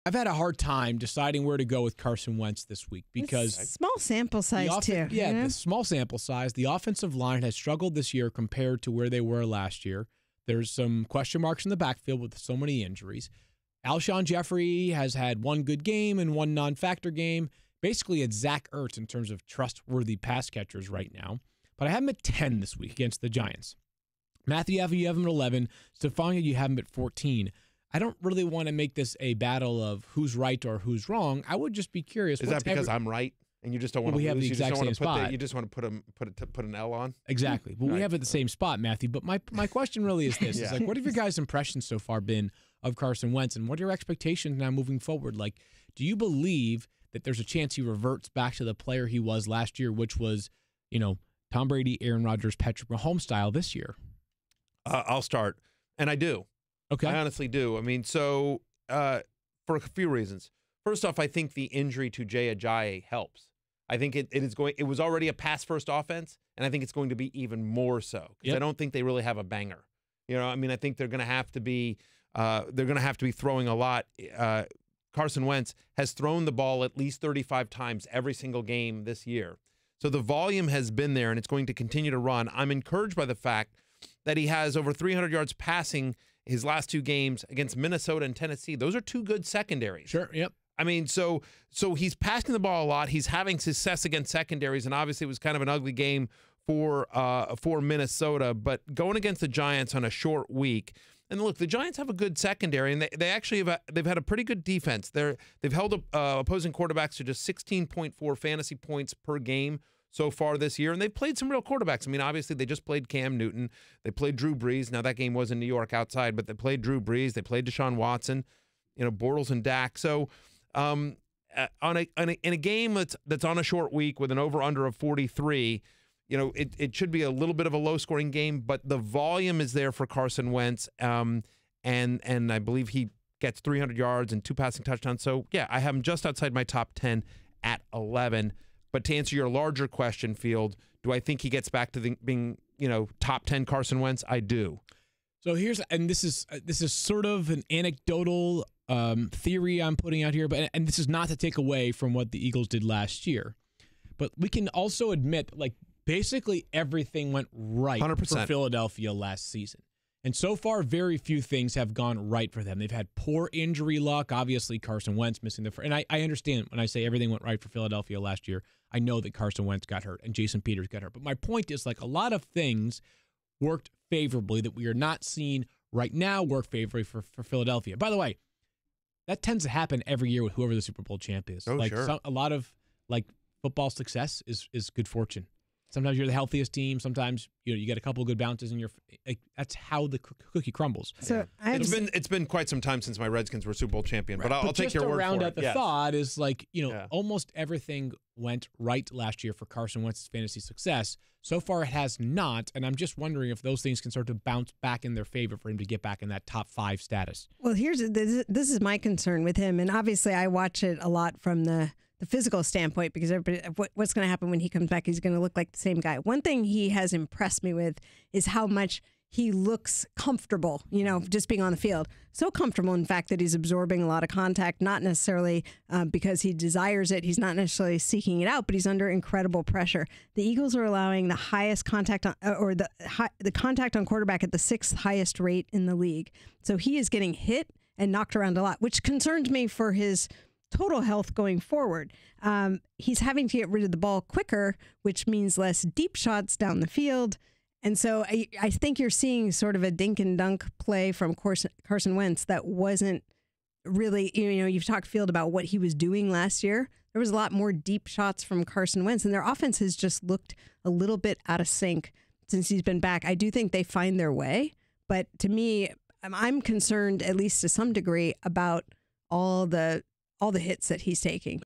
I've had a hard time deciding where to go with Carson Wentz this week because it's small sample size too. Yeah, the small sample size. The offensive line has struggled this year compared to where they were last year. There's some question marks in the backfield with so many injuries. Alshon Jeffrey has had one good game and one non-factor game. Basically, it's Zach Ertz in terms of trustworthy pass catchers right now. But I have him at 10 this week against the Giants. Matthew, you have him at 11. Stephania, you have him at 14. I don't really want to make this a battle of who's right or who's wrong. I would just be curious. Is that because I'm right and you just don't want to lose? We have the exact same spot. You just want to put an L on? Exactly. Well, we have it at the same spot, Matthew. But my question really is this. It's like, what have your guys' impressions so far been of Carson Wentz, and what are your expectations now moving forward? Like, do you believe that there's a chance he reverts back to the player he was last year, which was, Tom Brady, Aaron Rodgers, Patrick Mahomes style this year? I'll start. And I do. Okay. I honestly do. I mean, for a few reasons. First off, I think the injury to Jay Ajayi helps. I think it was already a pass-first offense, and I think it's going to be even more so because I don't think they really have a banger. I think they're going to have to be throwing a lot. Carson Wentz has thrown the ball at least 35 times every single game this year. So the volume has been there, and it's going to continue to run. I'm encouraged by the fact that he has over 300 yards passing his last two games against Minnesota and Tennessee. Those are two good secondaries. Sure, yep. I mean, so he's passing the ball a lot. He's having success against secondaries, and obviously it was kind of an ugly game for Minnesota. But going against the Giants on a short week, and look, the Giants have a good secondary, and they actually they've had a pretty good defense. They've held opposing quarterbacks to just 16.4 fantasy points per game so far this year, and they've played some real quarterbacks. I mean, obviously, they just played Cam Newton. They played Drew Brees. Now, that game was in New York outside, but they played Drew Brees. They played Deshaun Watson, Bortles and Dak. So, in a game that's on a short week with an over-under of 43, it should be a little bit of a low-scoring game, but the volume is there for Carson Wentz, and I believe he gets 300 yards and 2 passing touchdowns. So, yeah, I have him just outside my top 10 at 11. But to answer your larger question, Field, do I think he gets back to being, top 10 Carson Wentz? I do. So this is sort of an anecdotal theory I'm putting out here, and this is not to take away from what the Eagles did last year. But we can also admit, basically everything went right 100%. for Philadelphia last season. And so far, very few things have gone right for them. They've had poor injury luck. Obviously, Carson Wentz missing and I understand when I say everything went right for Philadelphia last year, I know that Carson Wentz got hurt and Jason Peters got hurt. But my point is, a lot of things worked favorably that we are not seeing right now work favorably for Philadelphia. By the way, that tends to happen every year with whoever the Super Bowl champ is. Oh, sure. A lot of football success is good fortune. Sometimes you're the healthiest team. Sometimes you get a couple of good bounces, and that's how the cookie crumbles. So it's been quite some time since my Redskins were Super Bowl champion, right. but I'll take your word for it. Just to round out the thought is Yes. almost everything went right last year for Carson Wentz's fantasy success. So far, it has not, and I'm just wondering if those things can start to bounce back in their favor for him to get back in that top 5 status. Well, this is my concern with him, and obviously I watch it a lot from the physical standpoint because what's going to happen when he comes back? He's going to look like the same guy. One thing he has impressed me with is how much he looks comfortable, just being on the field. So comfortable, in fact, that he's absorbing a lot of contact, not necessarily because he desires it. He's not necessarily seeking it out, but he's under incredible pressure. The Eagles are allowing the highest contact the contact on quarterback at the 6th highest rate in the league. So he is getting hit and knocked around a lot, which concerns me for his total health going forward. He's having to get rid of the ball quicker, which means less deep shots down the field. And so I think you're seeing sort of a dink and dunk play from Carson Wentz that wasn't really, you've talked, Field, about what he was doing last year. There was a lot more deep shots from Carson Wentz, and their offense has just looked a little bit out of sync since he's been back. I do think they find their way, but to me, I'm concerned, at least to some degree, about all the hits that he's taking.